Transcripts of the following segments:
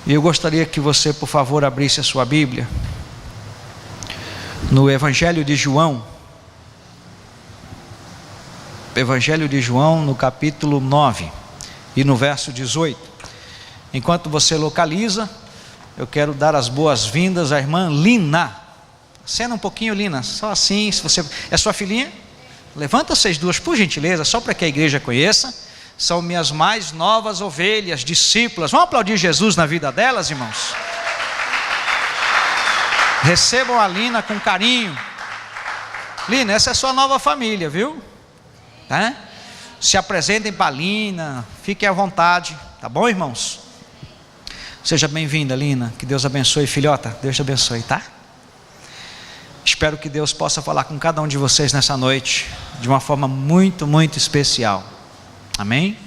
E eu gostaria que você, por favor, abrisse a sua Bíblia no Evangelho de João. Evangelho de João, no capítulo 9 e no verso 18. Enquanto você localiza, eu quero dar as boas-vindas à irmã Lina. Acena um pouquinho, Lina, só assim. Se você é sua filhinha, levanta vocês duas, por gentileza, só para que a igreja conheça. São minhas mais novas ovelhas, discípulas. Vamos aplaudir Jesus na vida delas, irmãos? Recebam a Lina com carinho. Lina, essa é a sua nova família, viu? Tá? Se apresentem para a Lina, fiquem à vontade, tá bom, irmãos? Seja bem-vinda, Lina, que Deus abençoe, filhota, Deus te abençoe, tá? Espero que Deus possa falar com cada um de vocês nessa noite, de uma forma muito, muito especial, amém?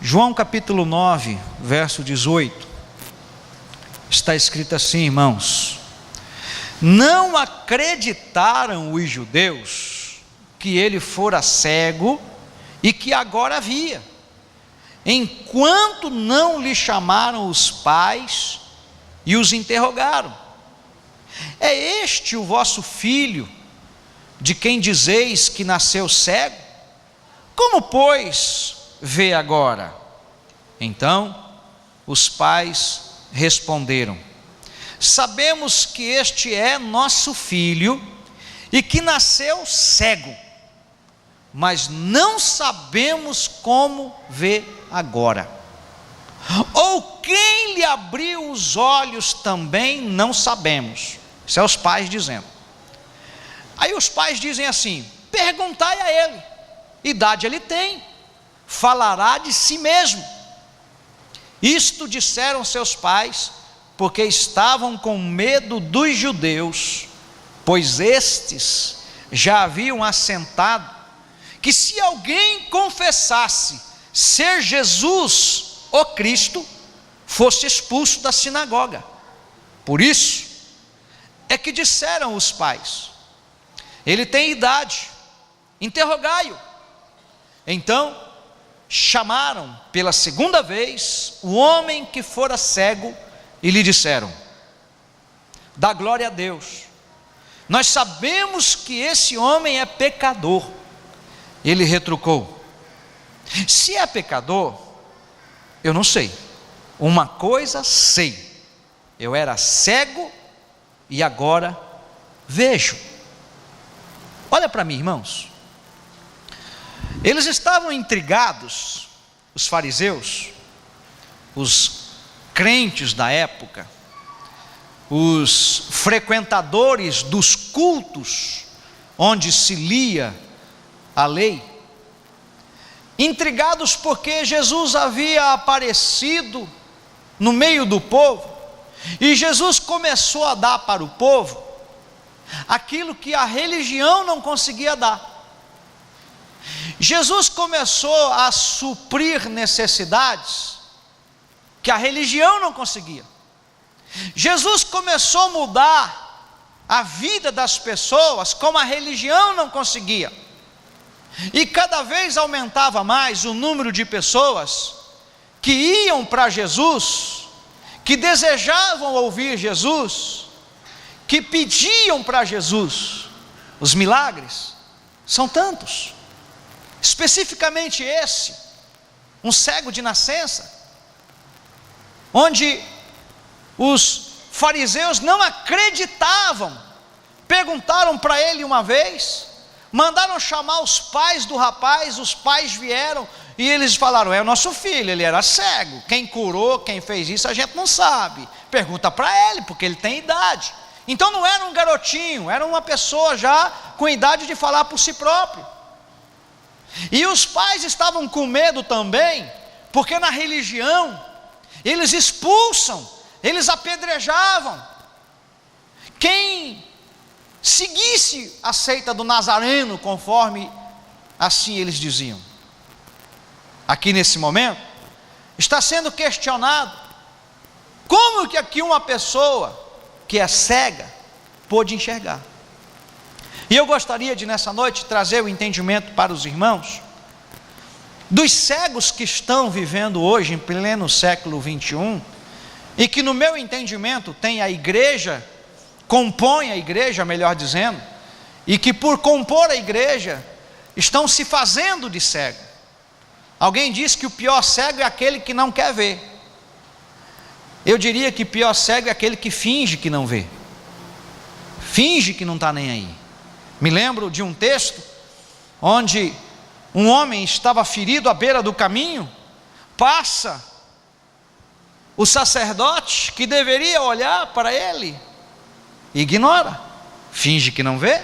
João capítulo 9, verso 18, está escrito assim, irmãos: não acreditaram os judeus que ele fora cego e que agora via, enquanto não lhe chamaram os pais e os interrogaram: é este o vosso filho, de quem dizeis que nasceu cego? Como, pois, vê agora? Então os pais responderam: sabemos que este é nosso filho e que nasceu cego, mas não sabemos como vê agora. Ou quem lhe abriu os olhos também não sabemos. Isso é os pais dizendo. Aí os pais dizem assim: perguntai a ele, idade ele tem, falará de si mesmo. Isto disseram seus pais, porque estavam com medo dos judeus, pois estes já haviam assentado que se alguém confessasse ser Jesus o Cristo, fosse expulso da sinagoga. Por isso é que disseram os pais: ele tem idade, interrogai-o. Então chamaram pela segunda vez o homem que fora cego e lhe disseram: dá glória a Deus, nós sabemos que esse homem é pecador. Ele retrucou: se é pecador, eu não sei. Uma coisa sei: eu era cego e agora vejo. Olha para mim, irmãos. Eles estavam intrigados, os fariseus, os crentes da época, os frequentadores dos cultos onde se lia a lei, intrigados porque Jesus havia aparecido no meio do povo, e Jesus começou a dar para o povo aquilo que a religião não conseguia dar. Jesus começou a suprir necessidades que a religião não conseguia. Jesus começou a mudar a vida das pessoas como a religião não conseguia. E cada vez aumentava mais o número de pessoas que iam para Jesus, que desejavam ouvir Jesus, que pediam para Jesus. Os milagres são tantos, especificamente esse, um cego de nascença, onde os fariseus não acreditavam. Perguntaram para ele uma vez, mandaram chamar os pais do rapaz, os pais vieram e eles falaram: é o nosso filho, ele era cego, quem curou, quem fez isso a gente não sabe, pergunta para ele, porque ele tem idade. Então não era um garotinho, era uma pessoa já com idade de falar por si próprio. E os pais estavam com medo também, porque na religião eles expulsam, eles apedrejavam quem seguisse a seita do Nazareno, conforme assim eles diziam. Aqui nesse momento está sendo questionado: como que aqui uma pessoa que é cega pôde enxergar? E eu gostaria de nessa noite trazer o entendimento para os irmãos dos cegos que estão vivendo hoje em pleno século 21, e que no meu entendimento tem a igreja, compõe a igreja, melhor dizendo, e que por compor a igreja, estão se fazendo de cego. Alguém diz que o pior cego é aquele que não quer ver. Eu diria que o pior cego é aquele que finge que não vê, finge que não está nem aí. Me lembro de um texto, onde um homem estava ferido à beira do caminho, passa o sacerdote que deveria olhar para ele, ignora, finge que não vê.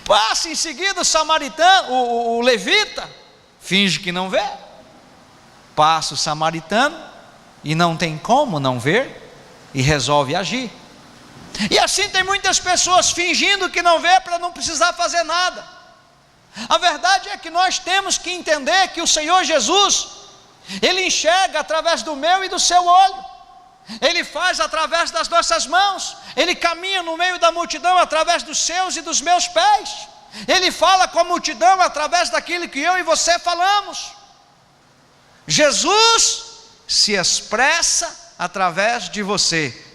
Passa em seguida o samaritano, o levita, finge que não vê. Passa o samaritano e não tem como não ver e resolve agir. E assim tem muitas pessoas fingindo que não vê para não precisar fazer nada. A verdade é que nós temos que entender que o Senhor Jesus, Ele enxerga através do meu e do seu olho, Ele faz através das nossas mãos, Ele caminha no meio da multidão através dos seus e dos meus pés, Ele fala com a multidão através daquilo que eu e você falamos. Jesus se expressa através de você.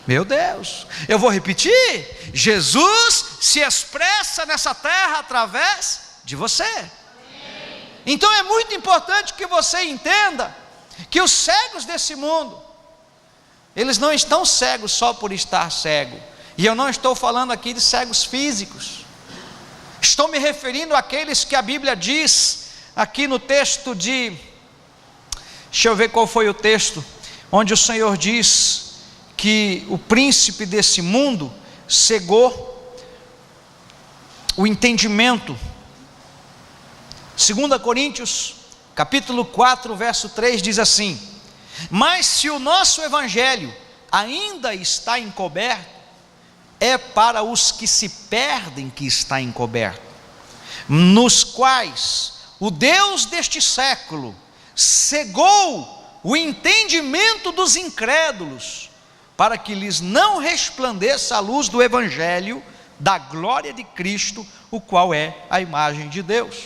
Meu Deus, eu vou repetir: Jesus se expressa nessa terra através de você. Então é muito importante que você entenda que os cegos desse mundo, eles não estão cegos só por estar cego. E eu não estou falando aqui de cegos físicos, estou me referindo àqueles que a Bíblia diz aqui no texto de, deixa eu ver qual foi o texto, onde o Senhor diz que o príncipe desse mundo cegou o entendimento. 2 Coríntios capítulo 4 verso 3 diz assim: mas se o nosso evangelho ainda está encoberto, é para os que se perdem que está encoberto, nos quais o Deus deste século cegou o entendimento dos incrédulos, para que lhes não resplandeça a luz do evangelho da glória de Cristo, o qual é a imagem de Deus.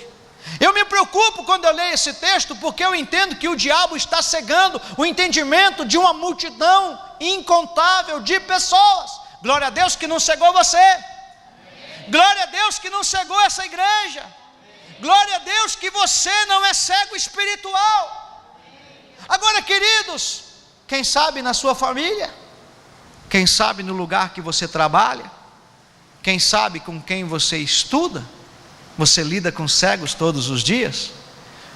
Eu me preocupo quando eu leio esse texto, porque eu entendo que o diabo está cegando o entendimento de uma multidão incontável de pessoas. Glória a Deus que não cegou você. Glória a Deus que não cegou essa igreja. Glória a Deus que você não é cego espiritual. Agora, queridos, quem sabe na sua família, quem sabe no lugar que você trabalha, quem sabe com quem você estuda, você lida com cegos todos os dias.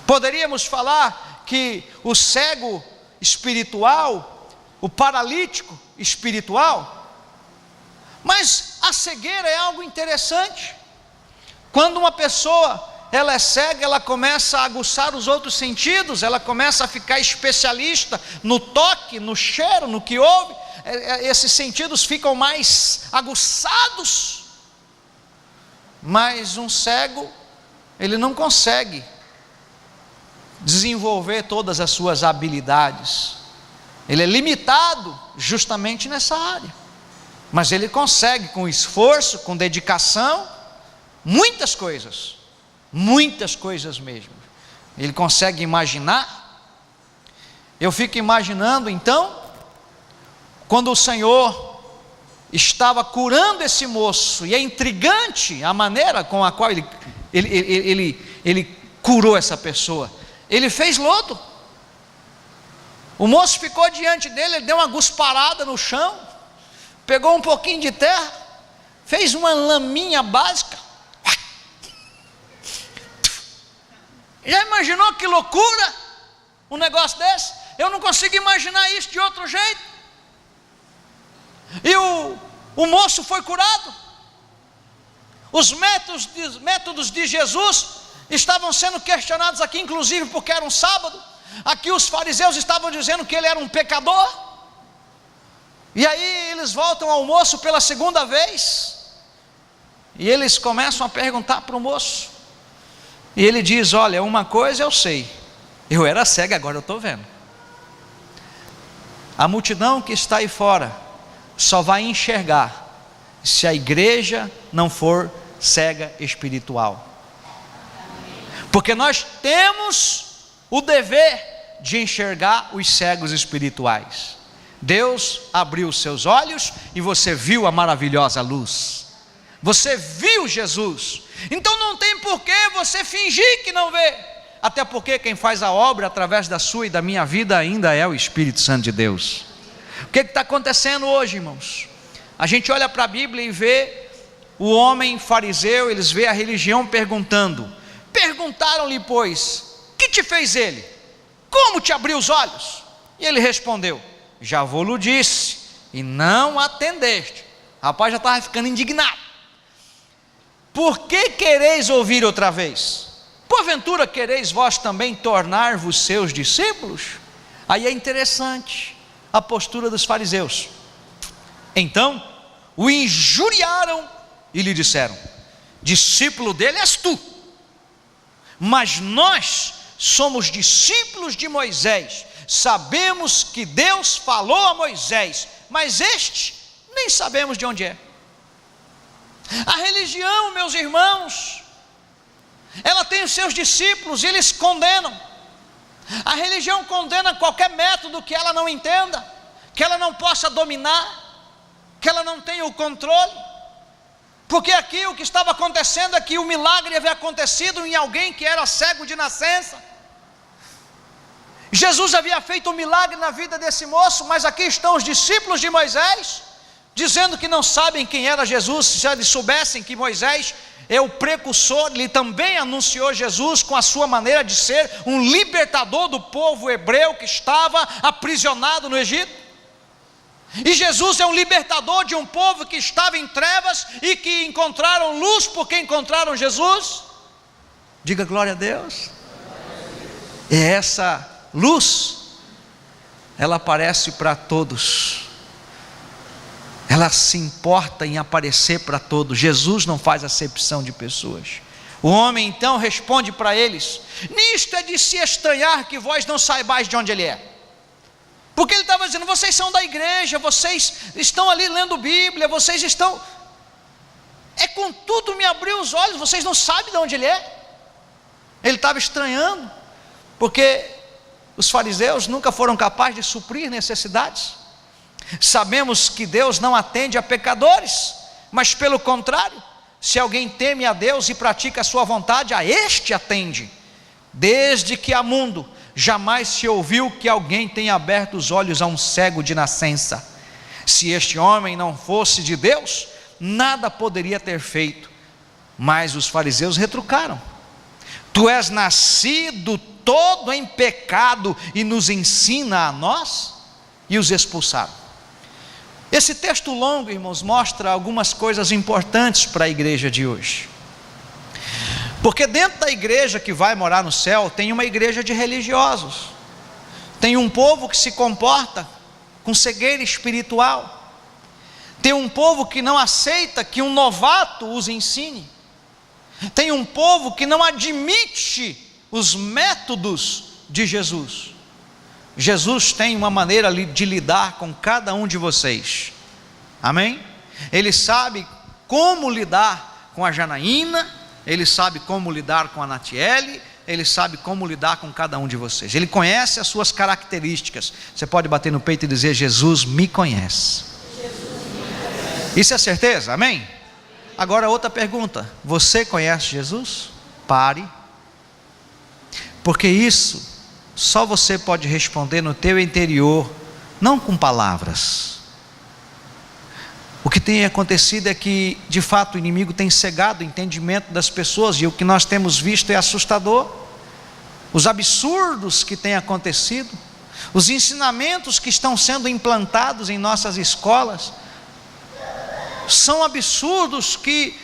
Poderíamos falar que o cego espiritual, o paralítico espiritual, mas a cegueira é algo interessante. Quando uma pessoa ela é cega, ela começa a aguçar os outros sentidos, ela começa a ficar especialista no toque, no cheiro, no que ouve. Esses sentidos ficam mais aguçados. Mas um cego, ele não consegue desenvolver todas as suas habilidades. Ele é limitado justamente nessa área. Mas ele consegue, com esforço, com dedicação, muitas coisas mesmo. Ele consegue imaginar. Eu fico imaginando então, quando o Senhor estava curando esse moço, e é intrigante a maneira com a qual ele curou essa pessoa. Ele fez lodo. O moço ficou diante dele, ele deu uma gusparada no chão, pegou um pouquinho de terra, fez uma laminha básica. Já imaginou que loucura um negócio desse? Eu não consigo imaginar isso de outro jeito. E o moço foi curado. Os métodos de Jesus estavam sendo questionados aqui, inclusive porque era um sábado. Aqui os fariseus estavam dizendo que ele era um pecador. E aí eles voltam ao moço pela segunda vez, e eles começam a perguntar para o moço. E ele diz: olha, uma coisa eu sei, eu era cego, agora eu estou vendo. A multidão que está aí fora só vai enxergar se a igreja não for cega espiritual. Porque nós temos o dever de enxergar os cegos espirituais. Deus abriu os seus olhos e você viu a maravilhosa luz. Você viu Jesus. Então não tem por que você fingir que não vê. Até porque quem faz a obra através da sua e da minha vida ainda é o Espírito Santo de Deus. O que está acontecendo hoje, irmãos? A gente olha para a Bíblia e vê o homem fariseu, eles vê a religião perguntaram-lhe, pois, que te fez ele? Como te abriu os olhos? E ele respondeu, já vou-lo disse, e não atendeste. O rapaz já estava ficando indignado. Por que quereis ouvir outra vez? Porventura quereis vós também tornar-vos seus discípulos? Aí é interessante a postura dos fariseus. Então o injuriaram e lhe disseram, discípulo dele és tu, mas nós somos discípulos de Moisés, sabemos que Deus falou a Moisés, mas este nem sabemos de onde é. A religião, meus irmãos, ela tem os seus discípulos e eles condenam. A religião condena qualquer método que ela não entenda, que ela não possa dominar, que ela não tenha o controle. Porque aqui o que estava acontecendo é que o milagre havia acontecido em alguém que era cego de nascença. Jesus havia feito um milagre na vida desse moço, mas aqui estão os discípulos de Moisés, dizendo que não sabem quem era Jesus. Se eles soubessem que Moisés é o precursor, ele também anunciou Jesus com a sua maneira de ser um libertador do povo hebreu que estava aprisionado no Egito. E Jesus é um libertador de um povo que estava em trevas e que encontraram luz porque encontraram Jesus. Diga glória a Deus. E essa luz, ela aparece para todos. Ela se importa em aparecer para todos. Jesus não faz acepção de pessoas. O homem então responde para eles, nisto é de se estranhar que vós não saibais de onde ele é. Porque ele estava dizendo, vocês são da igreja, vocês estão ali lendo Bíblia, vocês estão, contudo me abriu os olhos, vocês não sabem de onde ele é. Ele estava estranhando, porque os fariseus nunca foram capazes de suprir necessidades. Sabemos que Deus não atende a pecadores, mas pelo contrário, se alguém teme a Deus e pratica a sua vontade, a este atende. Desde que há mundo, jamais se ouviu que alguém tenha aberto os olhos a um cego de nascença. Se este homem não fosse de Deus, nada poderia ter feito. Mas os fariseus retrucaram, tu és nascido todo em pecado e nos ensina a nós? E os expulsaram. Esse texto longo, irmãos, mostra algumas coisas importantes para a igreja de hoje. Porque dentro da igreja que vai morar no céu, tem uma igreja de religiosos. Tem um povo que se comporta com cegueira espiritual. Tem um povo que não aceita que um novato os ensine. Tem um povo que não admite os métodos de Jesus. Jesus tem uma maneira de lidar com cada um de vocês. Amém? Ele sabe como lidar com a Janaína, ele sabe como lidar com a Natiele, ele sabe como lidar com cada um de vocês. Ele conhece as suas características. Você pode bater no peito e dizer, Jesus me conhece. Isso é certeza, amém? Agora outra pergunta, você conhece Jesus? Pare, porque isso só você pode responder no teu interior, não com palavras. O que tem acontecido é que, de fato, o inimigo tem cegado o entendimento das pessoas, e o que nós temos visto é assustador. Os absurdos que têm acontecido, os ensinamentos que estão sendo implantados em nossas escolas, são absurdos que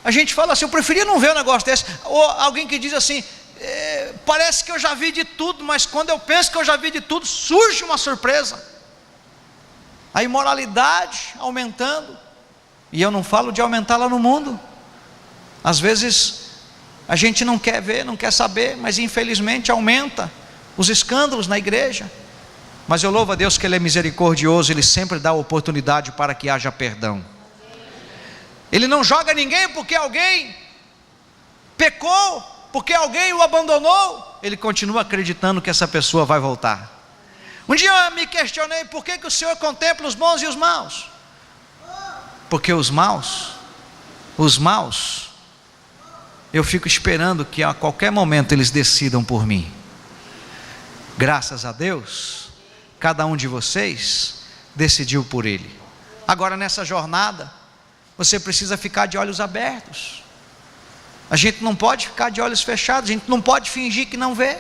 a gente fala assim, eu preferia não ver um negócio desse. Ou alguém que diz assim, parece que eu já vi de tudo, mas quando eu penso que eu já vi de tudo, surge uma surpresa. A imoralidade aumentando, e eu não falo de aumentar lá no mundo. Às vezes a gente não quer ver, não quer saber, mas infelizmente aumenta os escândalos na igreja. Mas eu louvo a Deus que Ele é misericordioso, Ele sempre dá oportunidade para que haja perdão. Ele não joga ninguém porque alguém pecou, porque alguém o abandonou, ele continua acreditando que essa pessoa vai voltar. Um dia eu me questionei, por que o Senhor contempla os bons e os maus? Porque os maus, eu fico esperando que a qualquer momento eles decidam por mim. Graças a Deus, cada um de vocês decidiu por Ele. Agora nessa jornada, você precisa ficar de olhos abertos. A gente não pode ficar de olhos fechados, a gente não pode fingir que não vê.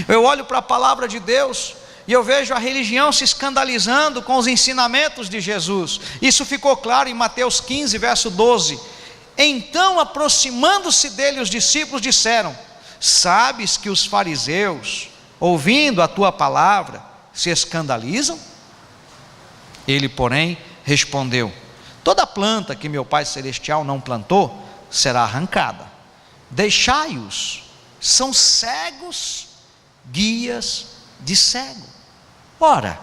Eu olho para a palavra de Deus e eu vejo a religião se escandalizando com os ensinamentos de Jesus. Isso ficou claro em Mateus 15, verso 12. Então, aproximando-se dele, os discípulos disseram: sabes que os fariseus, ouvindo a tua palavra, se escandalizam? Ele, porém, respondeu: toda planta que meu Pai Celestial não plantou, será arrancada. Deixai-os, são cegos, guias de cego. Ora,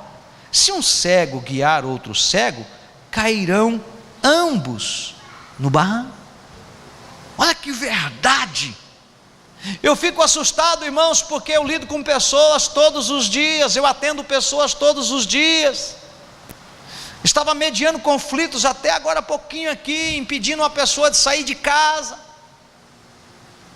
se um cego guiar outro cego, cairão ambos no barranco. Olha que verdade! Eu fico assustado, irmãos, porque eu lido com pessoas todos os dias, eu atendo pessoas todos os dias. Estava mediando conflitos até agora há pouquinho aqui, impedindo uma pessoa de sair de casa,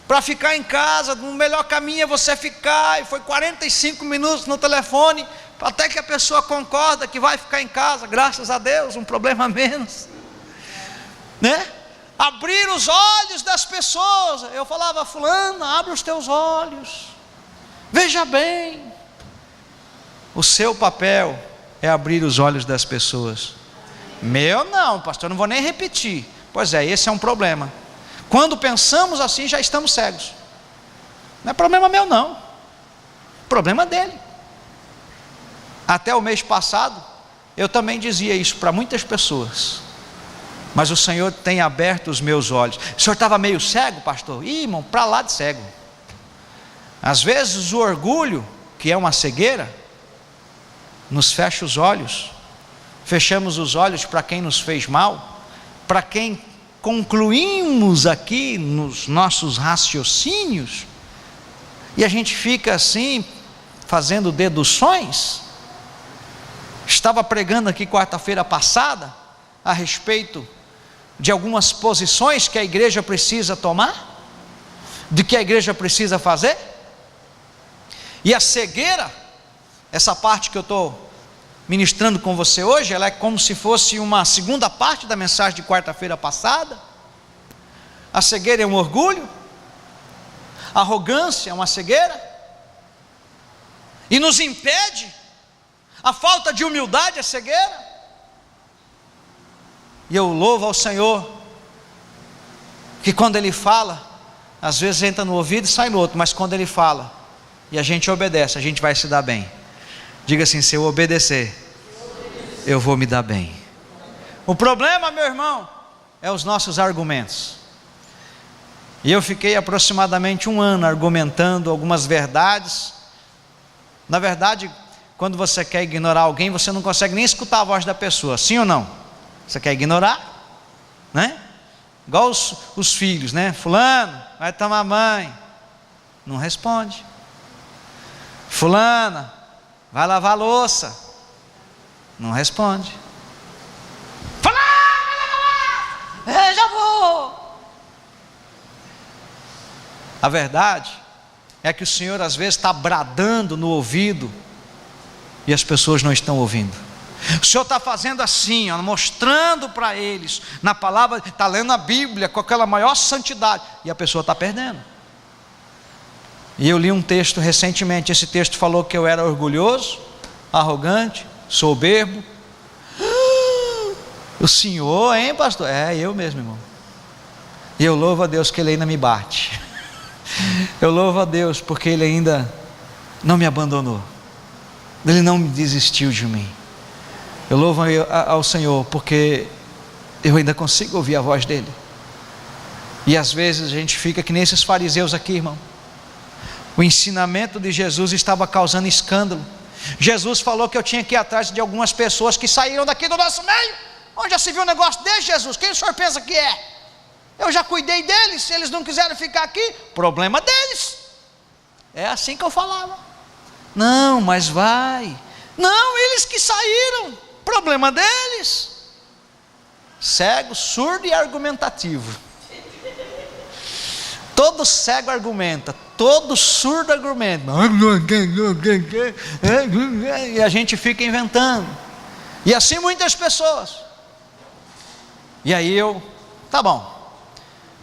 para ficar em casa. O melhor caminho é você ficar, e foi 45 minutos no telefone, até que a pessoa concorda que vai ficar em casa, graças a Deus, um problema a menos, né? Abrir os olhos das pessoas. Eu falava: fulana, abre os teus olhos, veja bem. O seu papel é abrir os olhos das pessoas. Meu não, pastor, não vou nem repetir. Pois é, esse é um problema. Quando pensamos assim, já estamos cegos. Não é problema meu não, problema dele. Até o mês passado, eu também dizia isso para muitas pessoas, mas o Senhor tem aberto os meus olhos. O senhor estava meio cego, pastor? Ih, irmão, para lá de cego. Às vezes o orgulho, que é uma cegueira, nos fecha os olhos. Fechamos os olhos para quem nos fez mal, para quem concluímos aqui nos nossos raciocínios, e a gente fica assim, fazendo deduções. Estava pregando aqui quarta-feira passada a respeito de algumas posições que a igreja precisa tomar, de que a igreja precisa fazer, e a cegueira, essa parte que eu estou ministrando com você hoje, ela é como se fosse uma segunda parte da mensagem de quarta-feira passada. A cegueira é um orgulho, a arrogância é uma cegueira, e nos impede. A falta de humildade é cegueira. E eu louvo ao Senhor, que quando Ele fala, às vezes entra no ouvido e sai no outro, mas quando Ele fala, e a gente obedece, a gente vai se dar bem. Diga assim: se eu obedecer, eu vou me dar bem. O problema, meu irmão, é os nossos argumentos. E eu fiquei aproximadamente 1 ano argumentando algumas verdades. Na verdade, quando você quer ignorar alguém, você não consegue nem escutar a voz da pessoa, sim ou não? Você quer ignorar, né? Igual os filhos, né? Fulano, vai tomar banho, não responde. Fulana, vai lavar a louça, não responde. Fulano, vai lavar, já vou. A verdade é que o Senhor às vezes está bradando no ouvido e as pessoas não estão ouvindo. O Senhor está fazendo assim, ó, mostrando para eles, na palavra, está lendo a Bíblia com aquela maior santidade, e a pessoa está perdendo. E eu li um texto recentemente, esse texto falou que eu era orgulhoso, arrogante, soberbo. O Senhor, hein, pastor? É, eu mesmo, irmão. E eu louvo a Deus que Ele ainda me bate. Eu louvo a Deus porque Ele ainda não me abandonou, Ele não desistiu de mim. Eu louvo ao Senhor porque eu ainda consigo ouvir a voz dEle. E às vezes a gente fica que nem esses fariseus aqui, irmão. O ensinamento de Jesus estava causando escândalo. Jesus falou que eu tinha que ir atrás de algumas pessoas que saíram daqui do nosso meio. Onde já se viu um negócio desse, Jesus? Quem o senhor pensa que é? Eu já cuidei deles, se eles não quiserem ficar aqui, problema deles. É assim que eu falava. Não, mas vai. Não, eles que saíram, problema deles. Cego, surdo e argumentativo. Todo cego argumenta, todo surdo argumenta. E a gente fica inventando. E assim muitas pessoas. E aí tá bom.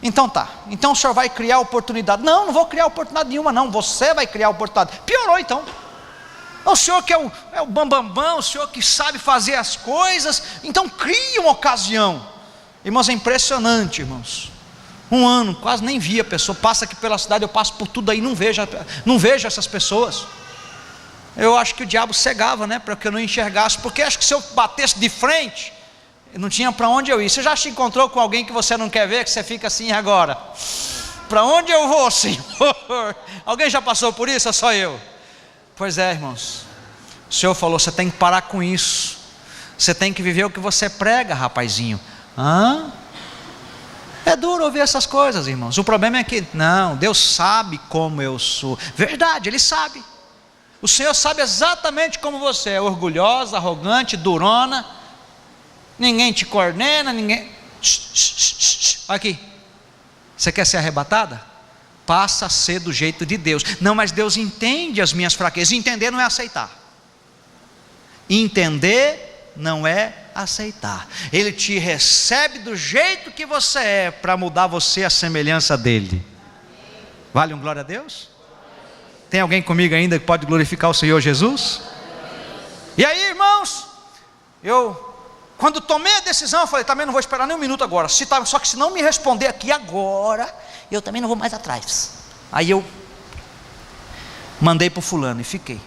Então tá. Então o senhor vai criar oportunidade. Não, não vou criar oportunidade nenhuma não. Você vai criar oportunidade. Piorou então. O senhor que é o bambambam, o senhor que sabe fazer as coisas. Então crie uma ocasião. Irmãos, é impressionante, irmãos. Um ano, quase nem vi a pessoa. Passa aqui pela cidade, eu passo por tudo aí, não vejo essas pessoas. Eu acho que o diabo cegava, né, para que eu não enxergasse. Porque acho que se eu batesse de frente, não tinha para onde eu ir. Você já se encontrou com alguém que você não quer ver, que você fica assim agora? Para onde eu vou, Senhor? Alguém já passou por isso ou só eu? Pois é, irmãos. O Senhor falou, você tem que parar com isso. Você tem que viver o que você prega, rapazinho. É duro ouvir essas coisas, irmãos. O problema é que, não, Deus sabe como eu sou. Verdade, Ele sabe. O Senhor sabe exatamente como você é. Orgulhosa, arrogante, durona. Ninguém te coordena, ninguém... Aqui. Você quer ser arrebatada? Passa a ser do jeito de Deus. Não, mas Deus entende as minhas fraquezas. Entender não é aceitar. Entender não é aceitar. Ele te recebe do jeito que você é, para mudar você à semelhança dele. Vale um glória a Deus? Tem alguém comigo ainda que pode glorificar o Senhor Jesus? E aí, irmãos, quando tomei a decisão, eu falei, também não vou esperar nem um minuto agora. Só que se não me responder aqui agora, eu também não vou mais atrás. Aí eu mandei para o fulano e fiquei.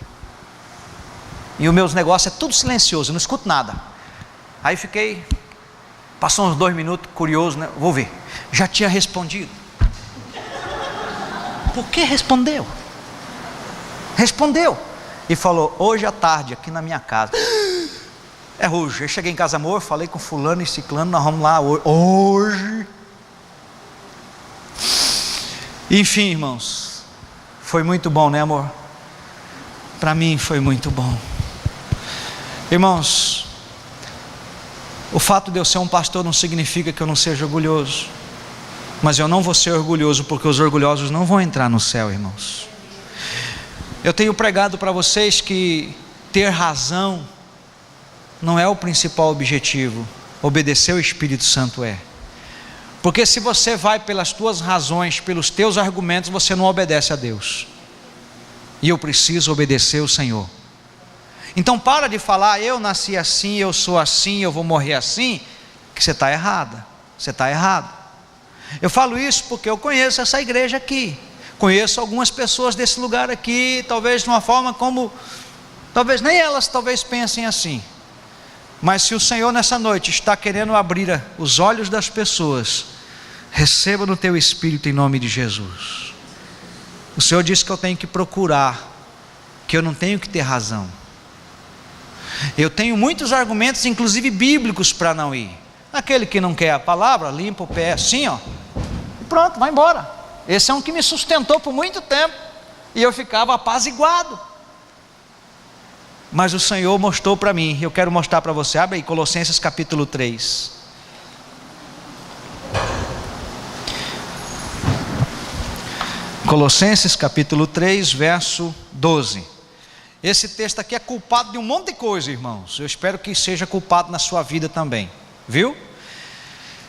E os meus negócios é tudo silencioso, eu não escuto nada. Aí fiquei, passou uns 2 minutos, curioso, né? Vou ver. Já tinha respondido. Por que respondeu? Respondeu. E falou, hoje à tarde, aqui na minha casa. É hoje. Eu cheguei em casa, amor, falei com fulano e ciclano, nós vamos lá hoje. Enfim, irmãos, foi muito bom, né, amor? Para mim foi muito bom. Irmãos, o fato de eu ser um pastor não significa que eu não seja orgulhoso. Mas eu não vou ser orgulhoso, porque os orgulhosos não vão entrar no céu, irmãos. Eu tenho pregado para vocês que ter razão não é o principal objetivo. Obedecer ao Espírito Santo é. Porque se você vai pelas tuas razões, pelos teus argumentos, você não obedece a Deus. E eu preciso obedecer ao Senhor. Então para de falar, eu nasci assim, eu sou assim, eu vou morrer assim, que você está errada, você está errado. Eu falo isso porque eu conheço essa igreja aqui, conheço algumas pessoas desse lugar aqui, talvez de uma forma como, talvez nem elas pensem assim, mas se o Senhor nessa noite está querendo abrir os olhos das pessoas, receba no teu espírito em nome de Jesus. O Senhor disse que eu tenho que procurar, que eu não tenho que ter razão. Eu tenho muitos argumentos, inclusive bíblicos, para não ir. Aquele que não quer a palavra, limpa o pé assim, ó, e pronto, vai embora. Esse é um que me sustentou por muito tempo, e eu ficava apaziguado. Mas o Senhor mostrou para mim, eu quero mostrar para você. Abre aí Colossenses capítulo 3. Colossenses capítulo 3, verso 12. Esse texto aqui é culpado de um monte de coisa, irmãos. Eu espero que seja culpado na sua vida também, viu?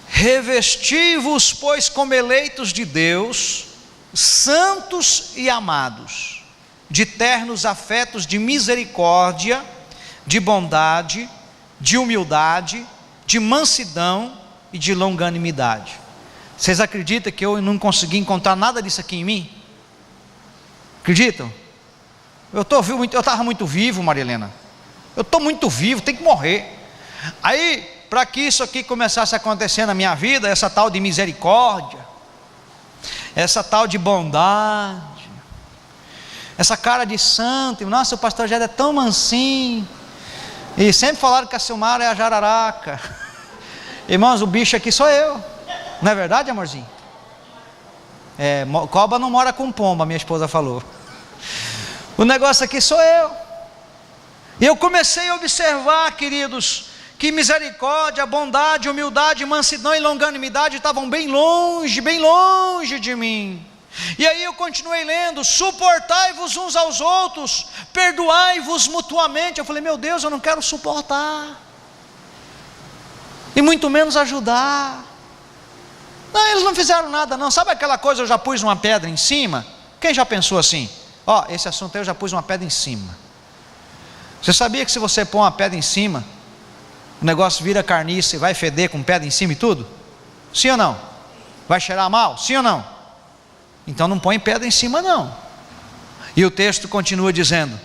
Revesti-vos, pois, como eleitos de Deus, santos e amados, de ternos afetos de misericórdia, de bondade, de humildade, de mansidão e de longanimidade. Vocês acreditam que eu não consegui encontrar nada disso aqui em mim? Acreditam? Eu estava muito vivo, Maria Helena. Eu estou muito vivo, tem que morrer. Aí, para que isso aqui começasse a acontecer na minha vida, essa tal de misericórdia, essa tal de bondade, essa cara de santo, nossa, o pastor Jé é tão mansinho, e sempre falaram que a Silmara é a jararaca. Irmãos, o bicho aqui sou eu. Não é verdade, amorzinho? Cobra não mora com pomba, minha esposa falou. O negócio aqui sou eu. E eu comecei a observar, queridos, que misericórdia, bondade, humildade, mansidão e longanimidade estavam bem longe de mim. E aí eu continuei lendo: suportai-vos uns aos outros, perdoai-vos mutuamente. Eu falei, meu Deus, eu não quero suportar, e muito menos ajudar. Não, eles não fizeram nada não. Sabe aquela coisa, eu já pus uma pedra em cima? Quem já pensou assim? Esse assunto aí eu já pus uma pedra em cima. Você sabia que se você pôr uma pedra em cima, o negócio vira carniça e vai feder com pedra em cima e tudo? Sim ou não? Vai cheirar mal? Sim ou não? Então não põe pedra em cima não. E o texto continua dizendo: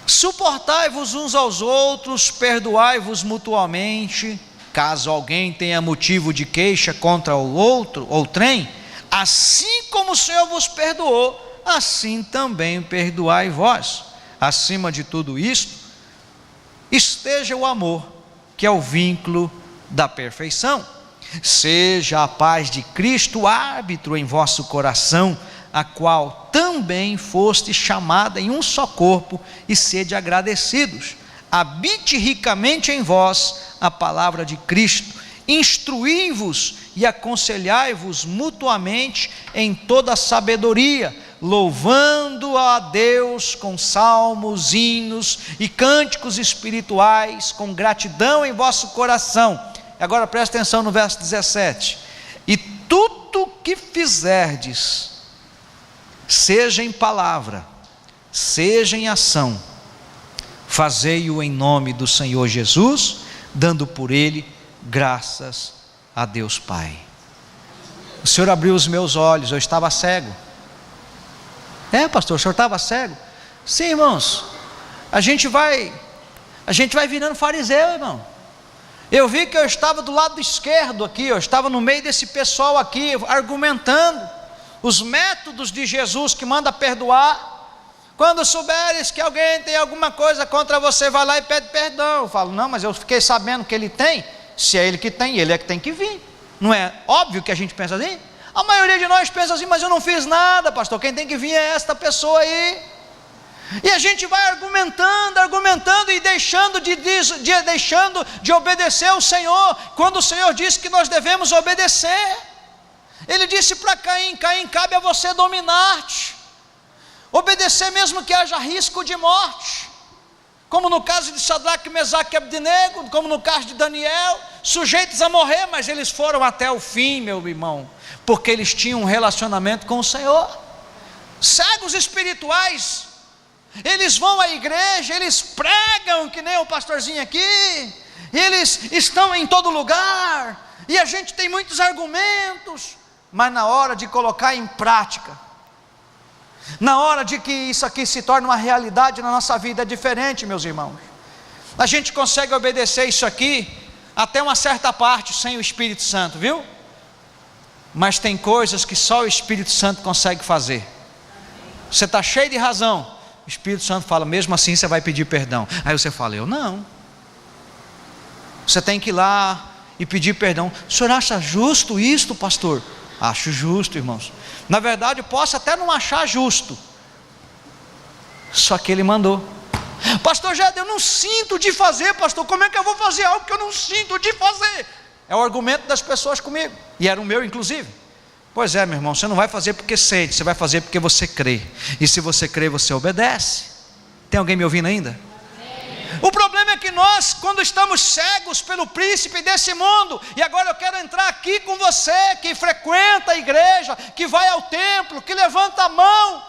suportai-vos uns aos outros, perdoai-vos mutuamente, caso alguém tenha motivo de queixa contra o outro, outrem, assim como o Senhor vos perdoou, assim também perdoai vós. Acima de tudo isto, esteja o amor, que é o vínculo da perfeição. Seja a paz de Cristo árbitro em vosso coração, a qual também foste chamada em um só corpo, e sede agradecidos. Habite ricamente em vós a palavra de Cristo. Instruí-vos e aconselhai-vos mutuamente em toda a sabedoria, louvando a Deus com salmos, hinos e cânticos espirituais, com gratidão em vosso coração. Agora presta atenção no verso 17: e tudo que fizerdes, seja em palavra, seja em ação, fazei-o em nome do Senhor Jesus, dando por ele graças a Deus Pai. O Senhor abriu os meus olhos, eu estava cego. Pastor, o senhor estava cego? Sim, irmãos, a gente vai virando fariseu, irmão. Eu vi que eu estava do lado esquerdo aqui, eu estava no meio desse pessoal aqui, argumentando os métodos de Jesus que manda perdoar. Quando souberes que alguém tem alguma coisa contra você, vai lá e pede perdão. Eu falo, não, mas eu fiquei sabendo que ele tem. Se é ele que tem, ele é que tem que vir. Não é óbvio que a gente pensa assim? A maioria de nós pensa assim, mas eu não fiz nada, pastor, quem tem que vir é esta pessoa aí. E a gente vai argumentando e deixando de obedecer ao Senhor, quando o Senhor disse que nós devemos obedecer. Ele disse para Caim: Caim, cabe a você dominar-te, obedecer mesmo que haja risco de morte, como no caso de Sadraque, Mesaque e Abdenego, como no caso de Daniel, sujeitos a morrer, mas eles foram até o fim, meu irmão, porque eles tinham um relacionamento com o Senhor. Cegos espirituais, eles vão à igreja, eles pregam que nem o pastorzinho aqui, eles estão em todo lugar, e a gente tem muitos argumentos, mas na hora de colocar em prática, na hora de que isso aqui se torne uma realidade na nossa vida, é diferente, meus irmãos. A gente consegue obedecer isso aqui até uma certa parte sem o Espírito Santo, viu? Mas tem coisas que só o Espírito Santo consegue fazer. Você está cheio de razão, o Espírito Santo fala, mesmo assim você vai pedir perdão. Aí você fala, eu não. Você tem que ir lá e pedir perdão. O senhor acha justo isto, pastor? Acho justo, irmãos. Na verdade, eu posso até não achar justo, só que ele mandou. Pastor Jed, eu não sinto de fazer, pastor, como é que eu vou fazer algo que eu não sinto de fazer? É o argumento das pessoas comigo, e era o meu inclusive. Pois é, meu irmão, você não vai fazer porque sente, você vai fazer porque você crê, e se você crê, você obedece. Tem alguém me ouvindo ainda? O problema é que nós, quando estamos cegos pelo príncipe desse mundo, e agora eu quero entrar aqui com você, que frequenta a igreja, que vai ao templo, que levanta a mão,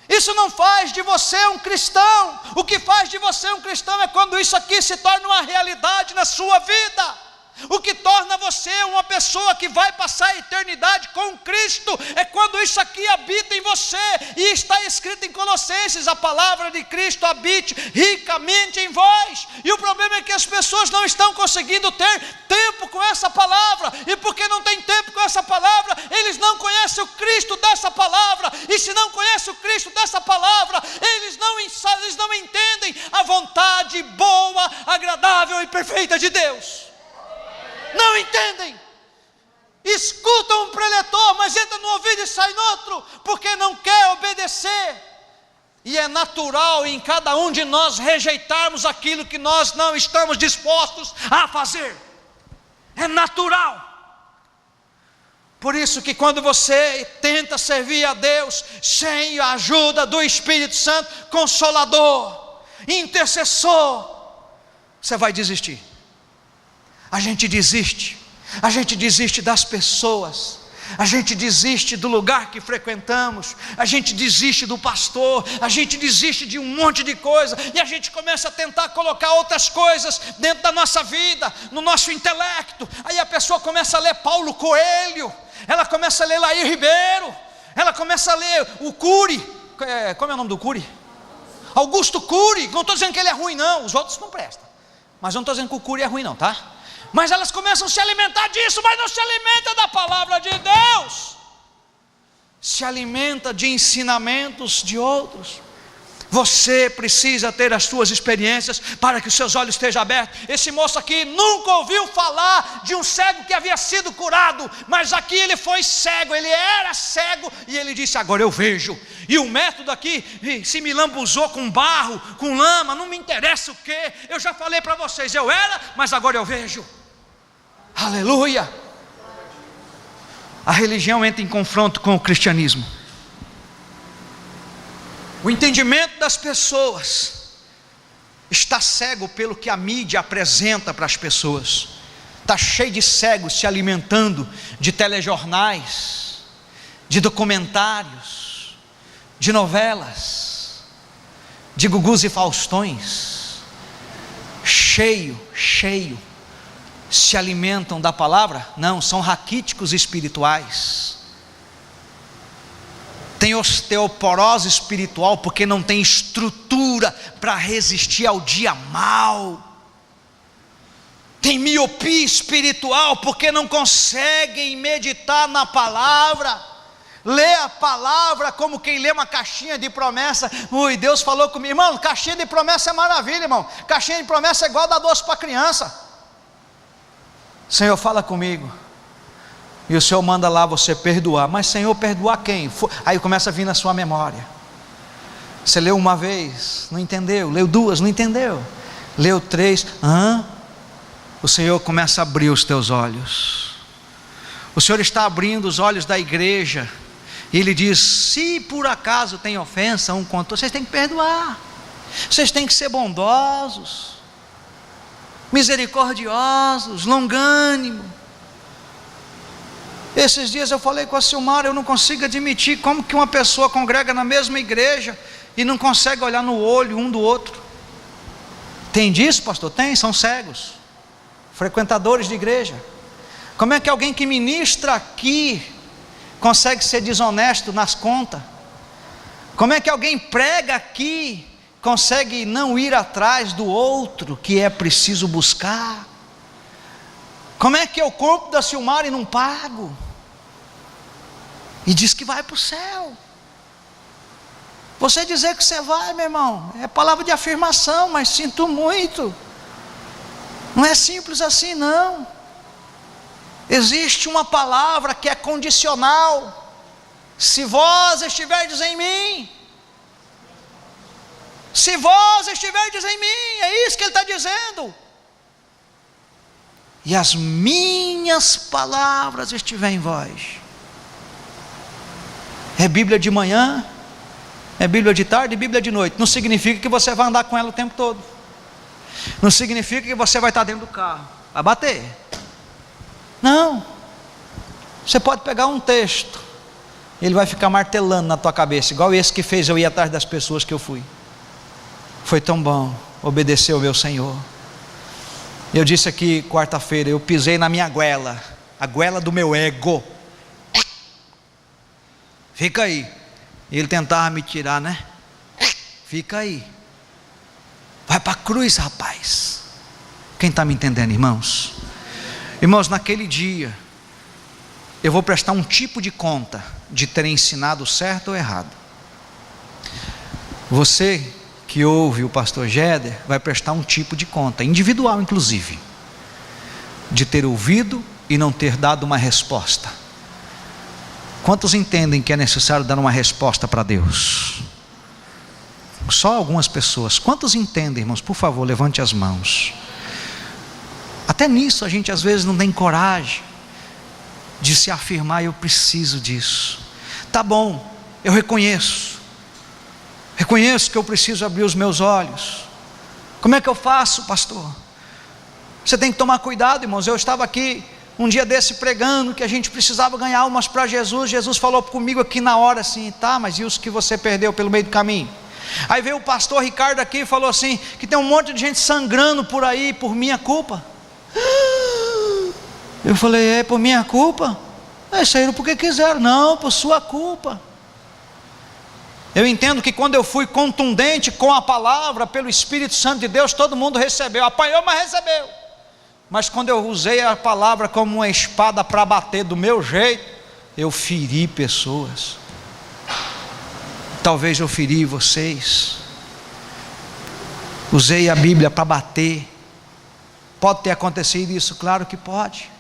isso não faz de você um cristão. O que faz de você um cristão é quando isso aqui se torna uma realidade na sua vida. O que torna você uma pessoa que vai passar a eternidade com Cristo é quando isso aqui habita em você. E está escrito em Colossenses, a palavra de Cristo habite ricamente em vós. E o problema é que as pessoas não estão conseguindo ter tempo com essa palavra. E porque não tem tempo com essa palavra, eles não conhecem o Cristo dessa palavra. E se não conhecem o Cristo dessa palavra, eles não entendem a vontade boa, agradável e perfeita de Deus. não entendem. Escutam um preletor, mas entra no ouvido e sai no outro, porque não quer obedecer. E é natural em cada um de nós rejeitarmos aquilo que nós não estamos dispostos a fazer. É natural. Por isso que quando você tenta servir a Deus sem a ajuda do Espírito Santo, Consolador, intercessor, você vai desistir. A gente desiste das pessoas, a gente desiste do lugar que frequentamos, a gente desiste do pastor, a gente desiste de um monte de coisa, e a gente começa a tentar colocar outras coisas dentro da nossa vida, no nosso intelecto. Aí a pessoa começa a ler Paulo Coelho, ela começa a ler Laí Ribeiro, ela começa a ler o Cury, como é o nome do Cury? Augusto Cury. Não estou dizendo que ele é ruim não, os outros não prestam, mas eu não estou dizendo que o Cury é ruim não, tá? Mas elas começam a se alimentar disso, mas não se alimenta da palavra de Deus, se alimenta de ensinamentos de outros. Você precisa ter as suas experiências para que os seus olhos estejam abertos. Esse moço aqui nunca ouviu falar de um cego que havia sido curado, mas aqui ele foi cego, ele era cego e ele disse: agora eu vejo. E o método aqui se me lambuzou com barro, com lama, não me interessa o que, eu já falei para vocês, eu era, mas agora eu vejo. Aleluia. A religião entra em confronto com o cristianismo. O entendimento das pessoas está cego pelo que a mídia apresenta para as pessoas. Está cheio de cegos se alimentando de telejornais, de documentários, de novelas, de Gugus e Faustões. Cheio. Se alimentam da palavra? Não, são raquíticos espirituais. Tem osteoporose espiritual porque não tem estrutura para resistir ao dia mau. Tem miopia espiritual porque não conseguem meditar na palavra. Lê a palavra como quem lê uma caixinha de promessa. Ui, Deus falou comigo. Irmão, caixinha de promessa é maravilha, irmão. Caixinha de promessa é igual dar doce para criança. Senhor, fala comigo. E o Senhor manda lá você perdoar. Mas Senhor, perdoar quem? Aí começa a vir na sua memória. Você leu uma vez, não entendeu. Leu duas, não entendeu. Leu três, o Senhor começa a abrir os teus olhos. O Senhor está abrindo os olhos da igreja. E Ele diz: se por acaso tem ofensa um contra outro, vocês têm que perdoar. Vocês têm que ser bondosos, misericordiosos, longânimo. Esses dias eu falei com a Silmara, eu não consigo admitir como que uma pessoa congrega na mesma igreja e não consegue olhar no olho um do outro. Tem disso, pastor? Tem, são cegos, frequentadores de igreja. Como é que alguém que ministra aqui consegue ser desonesto nas contas? Como é que alguém prega aqui consegue não ir atrás do outro que é preciso buscar? Como é que é o corpo da Silmara e não pago? E diz que vai para o céu. Você dizer que você vai, meu irmão, é palavra de afirmação, mas sinto muito. Não é simples assim não. Existe uma palavra que é condicional. Se vós estiverdes em mim, se vós estiverdes em mim, é isso que ele está dizendo. E as minhas palavras estiverem em vós. É Bíblia de manhã, é Bíblia de tarde e Bíblia de noite. Não significa que você vai andar com ela o tempo todo. Não significa que você vai estar dentro do carro, vai bater. Não. Você pode pegar um texto, ele vai ficar martelando na tua cabeça, igual esse que fez eu ir atrás das pessoas que eu fui. Foi tão bom obedecer ao meu Senhor. Eu disse aqui quarta-feira, eu pisei na minha goela, a goela do meu ego. Fica aí. Ele tentava me tirar, né? Fica aí. Vai para a cruz, rapaz. Quem está me entendendo, irmãos? Irmãos, naquele dia, eu vou prestar um tipo de conta de ter ensinado certo ou errado. Você que ouve o pastor Géder vai prestar um tipo de conta, individual inclusive. de ter ouvido e não ter dado uma resposta. Quantos entendem que é necessário dar uma resposta para Deus? Só algumas pessoas. Quantos entendem, irmãos? Por favor, levante as mãos. Até nisso a gente às vezes não tem coragem de se afirmar: eu preciso disso. Tá bom, eu reconheço que eu preciso abrir os meus olhos. Como é que eu faço, pastor? Você tem que tomar cuidado, irmãos. Eu estava aqui um dia desse pregando que a gente precisava ganhar almas para Jesus. Jesus falou comigo aqui na hora assim: tá, mas e os que você perdeu pelo meio do caminho? Aí veio o pastor Ricardo aqui e falou assim, que tem um monte de gente sangrando por aí por minha culpa. Eu falei: é por minha culpa? Saíram porque quiseram. Não, por sua culpa. Eu entendo que quando eu fui contundente com a palavra, pelo Espírito Santo de Deus, todo mundo recebeu. Apanhou, mas recebeu. Mas quando eu usei a palavra como uma espada para bater do meu jeito, eu feri pessoas. Talvez eu feri vocês. Usei a Bíblia para bater. Pode ter acontecido isso? Claro que pode.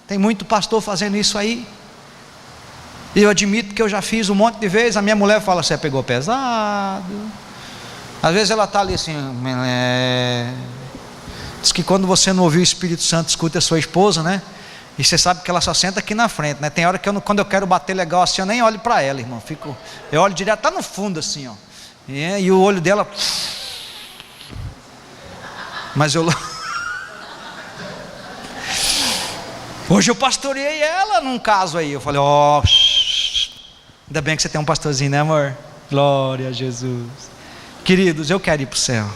Tem muito pastor fazendo isso aí. E eu admito que eu já fiz um monte de vezes. A minha mulher fala: você pegou pesado. Às vezes ela está ali assim, diz que quando você não ouvir o Espírito Santo, escuta a sua esposa, né? E você sabe que ela só senta aqui na frente, né? Tem hora que quando eu quero bater legal assim, eu nem olho para ela, irmão. Eu olho direto, tá no fundo assim, ó. E o olho dela. Mas eu hoje eu pastoreei ela num caso aí. Eu falei: ó, ainda bem que você tem um pastorzinho, né, amor? Glória a Jesus. Queridos, eu quero ir para o céu.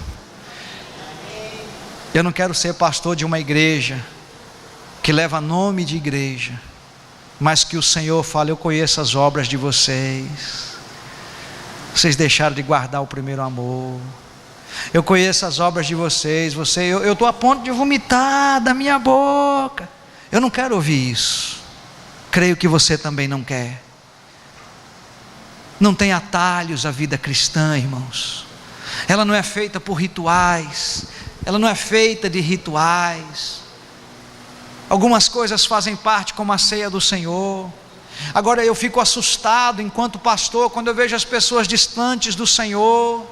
Eu não quero ser pastor de uma igreja que leva nome de igreja, mas que o Senhor fala: eu conheço as obras de vocês. Vocês deixaram de guardar o primeiro amor. Eu conheço as obras de vocês. Eu estou a ponto de vomitar da minha boca. Eu não quero ouvir isso. Creio que você também não quer. Não tem atalhos a vida cristã, irmãos. Ela não é feita por rituais. Ela não é feita de rituais. Algumas coisas fazem parte, como a ceia do Senhor. Agora eu fico assustado enquanto pastor quando eu vejo as pessoas distantes do Senhor.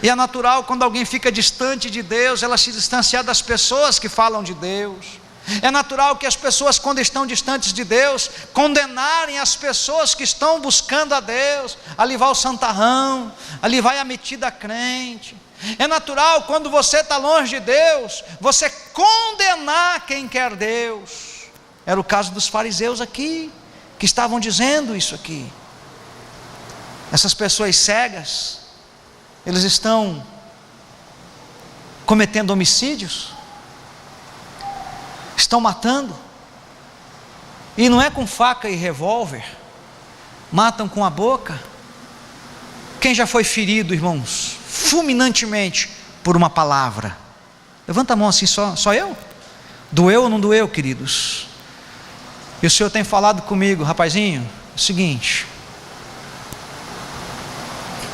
E é natural, quando alguém fica distante de Deus, ela se distanciar das pessoas que falam de Deus. É natural que as pessoas, quando estão distantes de Deus, condenarem as pessoas que estão buscando a Deus. Ali vai o santarrão, ali vai a metida crente. É natural, quando você está longe de Deus, você condenar quem quer Deus. Era o caso dos fariseus aqui, que estavam dizendo isso aqui. Essas pessoas cegas, eles estão cometendo homicídios, estão matando, e não é com faca e revólver, matam com a boca. Quem já foi ferido, irmãos, fulminantemente por uma palavra? Levanta a mão assim, só eu? Doeu ou não doeu, queridos? E o Senhor tem falado comigo: rapazinho, é o seguinte,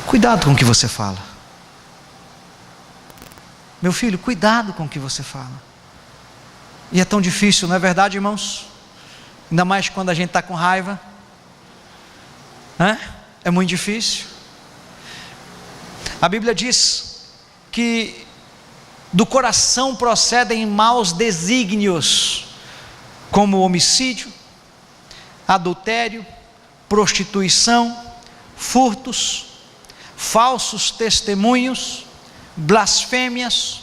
cuidado com o que você fala. Meu filho, cuidado com o que você fala. E é tão difícil, não é verdade, irmãos? Ainda mais quando a gente está com raiva, né? É muito difícil. A Bíblia diz que do coração procedem maus desígnios, como homicídio, adultério, prostituição, furtos, falsos testemunhos, blasfêmias.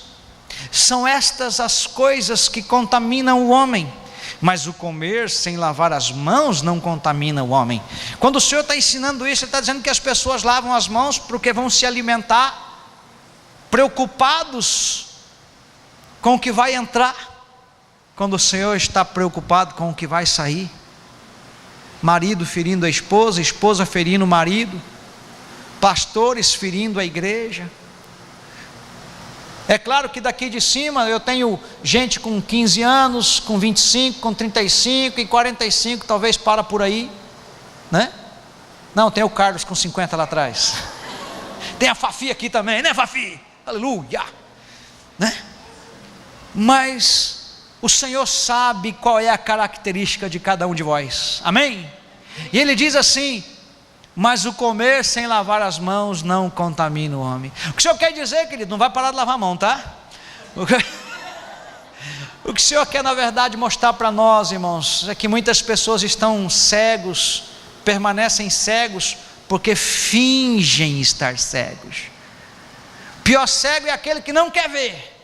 São estas as coisas que contaminam o homem, mas o comer sem lavar as mãos não contamina o homem. Quando o Senhor está ensinando isso, Ele está dizendo que as pessoas lavam as mãos porque vão se alimentar, preocupados com o que vai entrar, quando o Senhor está preocupado com o que vai sair. Marido ferindo a esposa, esposa ferindo o marido, pastores ferindo a igreja. É claro que daqui de cima eu tenho gente com 15 anos, com 25, com 35 e 45, talvez para por aí, né? Não, tem o Carlos com 50 lá atrás. Tem a Fafi aqui também, né, Fafi? Aleluia, né? Mas o Senhor sabe qual é a característica de cada um de vós, amém? E Ele diz assim: mas o comer sem lavar as mãos não contamina o homem. O que o Senhor quer dizer, querido? Não vai parar de lavar a mão, tá? O que o Senhor quer, na verdade, mostrar para nós, irmãos, é que muitas pessoas estão cegos, permanecem cegos, porque fingem estar cegos. Pior cego é aquele que não quer ver.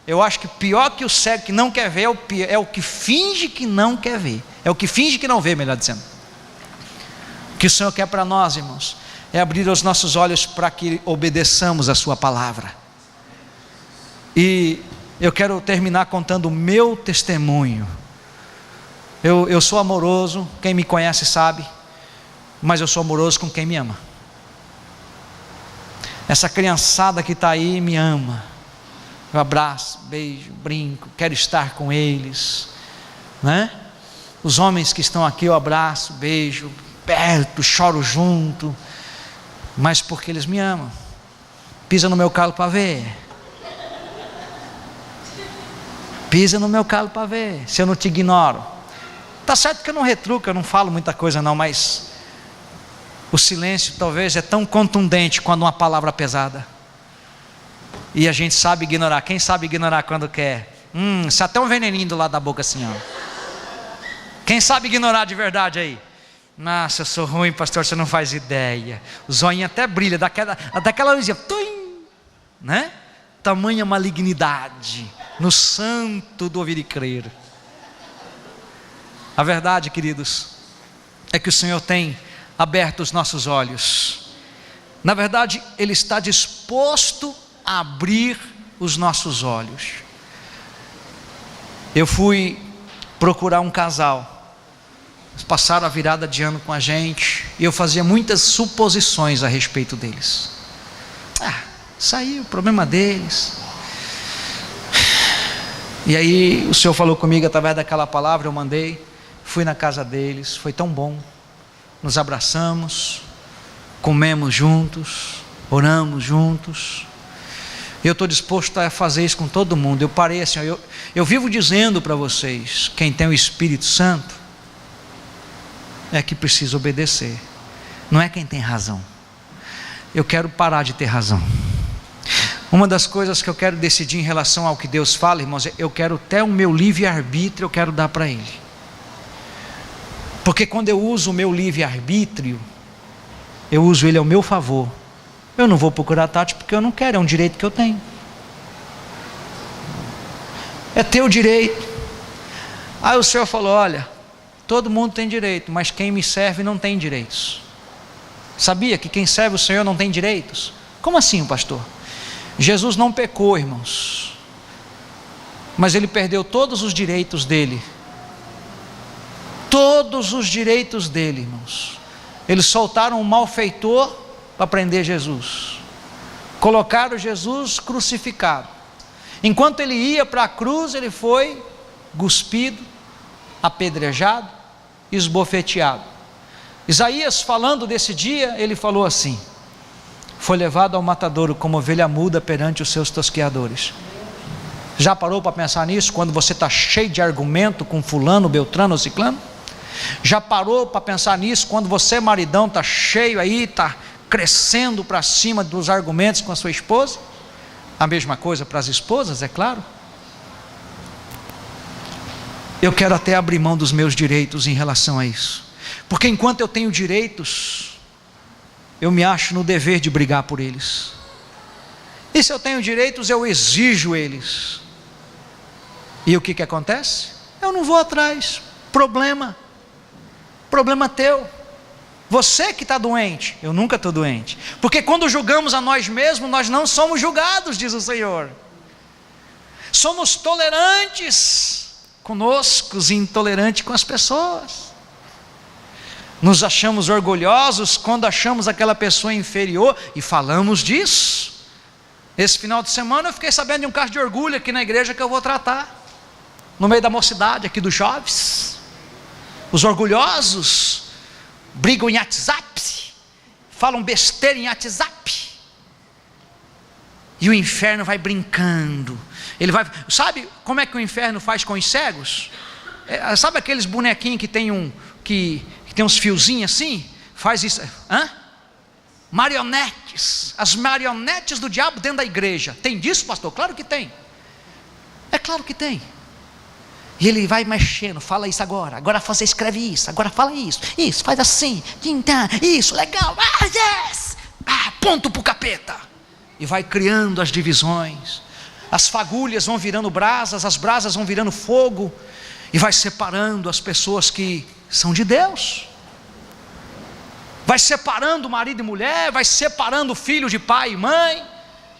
Eu acho que pior que o cego que não quer ver é o que finge que não quer ver. É o que finge que não vê, melhor dizendo. O que o Senhor quer para nós, irmãos, é abrir os nossos olhos para que obedeçamos a sua palavra. E eu quero terminar contando o meu testemunho. Eu sou amoroso, quem me conhece sabe, mas eu sou amoroso com quem me ama. Essa criançada que está aí me ama. Eu abraço, beijo, brinco, quero estar com eles, né? Os homens que estão aqui eu abraço, beijo, perto, choro junto, mas porque eles me amam. Pisa no meu calo para ver. Pisa no meu calo para ver, se eu não te ignoro. Tá certo que eu não retruco, eu não falo muita coisa não, mas o silêncio talvez é tão contundente quando uma palavra pesada. E a gente sabe ignorar. Quem sabe ignorar quando quer? Isso é até um veneninho do lado da boca assim, ó. Quem sabe ignorar de verdade aí? Nossa, eu sou ruim, pastor, você não faz ideia. O zoinho até brilha, daquela luzinha, né? Tamanha malignidade no santo do ouvir e crer. A verdade, queridos, é que o Senhor tem aberto os nossos olhos. Na verdade, Ele está disposto a abrir os nossos olhos. Eu fui procurar um casal. Eles passaram a virada de ano com a gente, e eu fazia muitas suposições a respeito deles. Saiu o problema deles. E aí o Senhor falou comigo através daquela palavra, eu mandei, fui na casa deles, foi tão bom. Nos abraçamos, comemos juntos, oramos juntos. Eu estou disposto a fazer isso com todo mundo. Eu parei assim, eu vivo dizendo para vocês, quem tem o Espírito Santo é que precisa obedecer, não é quem tem razão. Eu quero parar de ter razão. Uma das coisas que eu quero decidir em relação ao que Deus fala, irmãos, eu quero até o meu livre-arbítrio, eu quero dar para Ele. Porque quando eu uso o meu livre-arbítrio, eu uso ele ao meu favor. Eu não vou procurar Tati porque eu não quero, é um direito que eu tenho. É teu direito. Aí o Senhor falou: olha, todo mundo tem direito, mas quem me serve não tem direitos. Sabia que quem serve o Senhor não tem direitos? Como assim, pastor? Jesus não pecou, irmãos, mas Ele perdeu todos os direitos dele. Todos os direitos dele, irmãos. Eles soltaram um malfeitor para prender Jesus. Colocaram Jesus crucificado. Enquanto ele ia para a cruz, ele foi cuspido, apedrejado, esbofeteado. Isaías, falando desse dia, ele falou assim: foi levado ao matadouro como ovelha muda perante os seus tosqueadores. Já parou para pensar nisso? Quando você está cheio de argumento com fulano, beltrano ou ciclano? Já parou para pensar nisso? Quando você, maridão, está cheio aí, está crescendo para cima dos argumentos com a sua esposa? A mesma coisa para as esposas, é claro. Eu quero até abrir mão dos meus direitos em relação a isso, porque enquanto eu tenho direitos, eu me acho no dever de brigar por eles. E se eu tenho direitos, eu exijo eles. E o que acontece? Eu não vou atrás. Problema teu. Você que está doente. Eu nunca estou doente, porque quando julgamos a nós mesmos, nós não somos julgados, diz o Senhor. Somos tolerantes conosco e intolerantes com as pessoas. Nos achamos orgulhosos quando achamos aquela pessoa inferior e falamos disso. Esse final de semana eu fiquei sabendo de um caso de orgulho aqui na igreja que eu vou tratar, no meio da mocidade aqui dos jovens. Os orgulhosos brigam em WhatsApp, falam besteira em WhatsApp. E o inferno vai brincando. Ele vai, sabe como é que o inferno faz com os cegos? Sabe aqueles bonequinhos que tem que tem uns fiozinhos assim? Faz isso. Marionetes. As marionetes do diabo dentro da igreja. Tem disso, pastor? Claro que tem. É claro que tem. E ele vai mexendo, fala isso agora você escreve isso, agora fala isso, faz assim, isso, legal, yes, ponto para o capeta. E vai criando as divisões, as fagulhas vão virando brasas, as brasas vão virando fogo, e vai separando as pessoas que são de Deus, vai separando marido e mulher, vai separando filho de pai e mãe,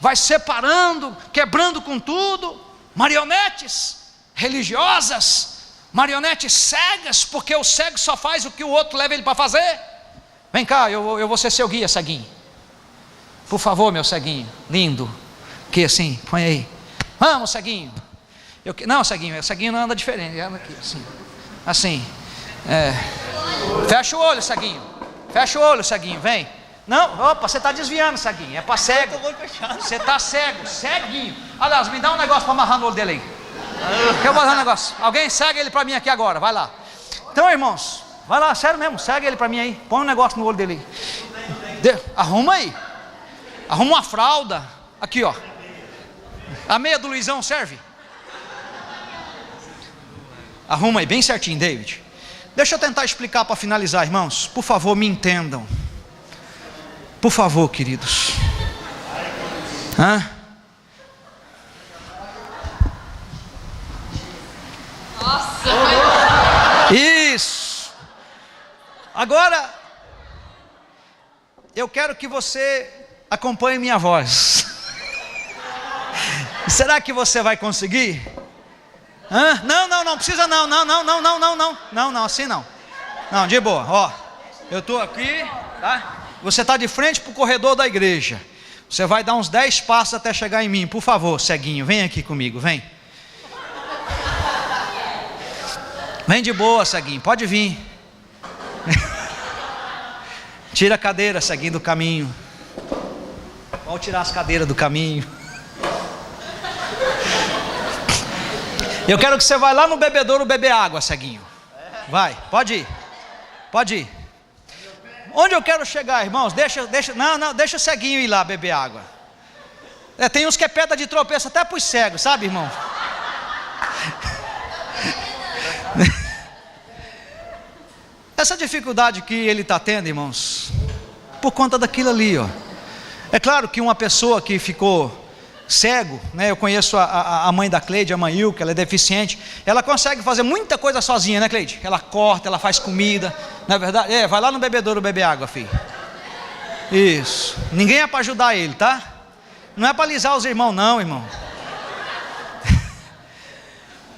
vai separando, quebrando com tudo, marionetes religiosas, marionetes cegas, porque o cego só faz o que o outro leva ele para fazer. Vem cá, eu vou ser seu guia, ceguinho. Por favor, meu ceguinho, lindo. Que assim, põe aí. Vamos, ceguinho. Não, ceguinho, o ceguinho não anda diferente, anda aqui, assim. Fecha o olho, ceguinho. Fecha o olho, ceguinho, vem. Não, opa, você está desviando, ceguinho. É para cego. Você está cego, ceguinho. Aliás, me dá um negócio para amarrar no olho dele aí. Que eu vou dar um negócio. Alguém segue ele para mim aqui agora, vai lá. Então, irmãos, vai lá, sério mesmo, segue ele para mim aí. Põe um negócio no olho dele aí. Arruma aí. Arruma uma fralda. Aqui, ó. A meia do Luizão serve? Arruma aí, bem certinho, David. Deixa eu tentar explicar para finalizar, irmãos. Por favor, me entendam. Por favor, queridos. Isso. Agora eu quero que você acompanhe minha voz. Será que você vai conseguir? Não precisa não, assim não. Não, de boa, ó. Eu estou aqui, tá? Você está de frente para o corredor da igreja. Você vai dar uns 10 passos até chegar em mim. Por favor, ceguinho, vem aqui comigo, vem. Vem de boa, ceguinho, pode vir. Tira a cadeira, ceguinho, do caminho. Pode tirar as cadeiras do caminho. Eu quero que você vá lá no bebedouro beber água, ceguinho. Vai, pode ir. Pode ir. Onde eu quero chegar, irmãos? Deixa o ceguinho ir lá beber água. Tem uns que é pedra de tropeço até para os cegos, sabe, irmão? Essa dificuldade que ele está tendo, irmãos, por conta daquilo ali, ó. É claro que uma pessoa que ficou cego, né? Eu conheço a mãe da Cleide, a mãe Ilka, ela é deficiente. Ela consegue fazer muita coisa sozinha, né, Cleide? Ela corta, ela faz comida, não é verdade? Vai lá no bebedouro beber água, filho. Isso. Ninguém é para ajudar ele, tá? Não é para alisar os irmãos, não, irmão.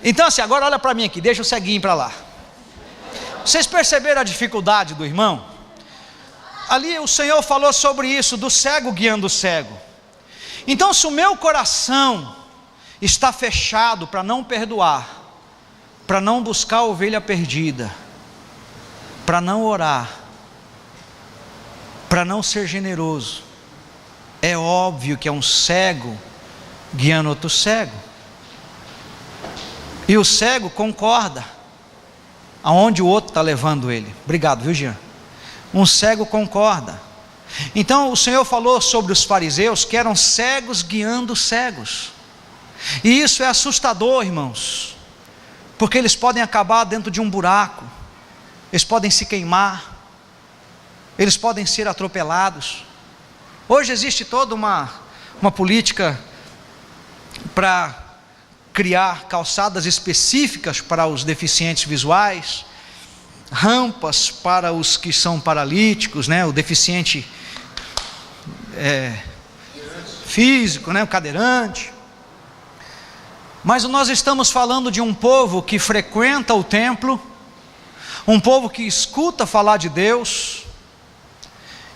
Então assim, agora olha para mim aqui, deixa o ceguinho para lá. Vocês perceberam a dificuldade do irmão? Ali o Senhor falou sobre isso, do cego guiando o cego. Então se o meu coração está fechado para não perdoar, para não buscar a ovelha perdida, para não orar, para não ser generoso, é óbvio que é um cego guiando outro cego. E o cego concorda aonde o outro está levando ele. Obrigado, viu, Jean? Um cego concorda. Então o Senhor falou sobre os fariseus que eram cegos guiando cegos. E isso é assustador, irmãos, porque eles podem acabar dentro de um buraco, eles podem se queimar, eles podem ser atropelados. Hoje existe toda uma política para criar calçadas específicas para os deficientes visuais, rampas para os que são paralíticos, né? O deficiente físico, né? O cadeirante. Mas nós estamos falando de um povo que frequenta o templo, um povo que escuta falar de Deus.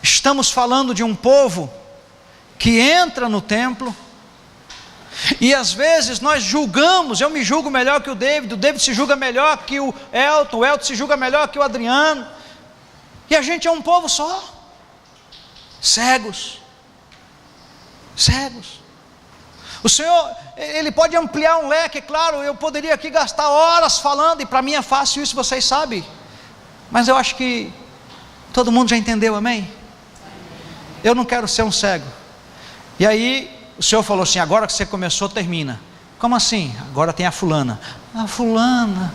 Estamos falando de um povo que entra no templo. E às vezes nós julgamos, eu me julgo melhor que o David se julga melhor que o Elton se julga melhor que o Adriano, e a gente é um povo só, cegos, O Senhor, Ele pode ampliar um leque, é claro, eu poderia aqui gastar horas falando, e para mim é fácil isso, vocês sabem, mas eu acho que todo mundo já entendeu, amém? Eu não quero ser um cego. E aí o Senhor falou assim: agora que você começou, termina. Como assim? Agora tem a fulana. A fulana,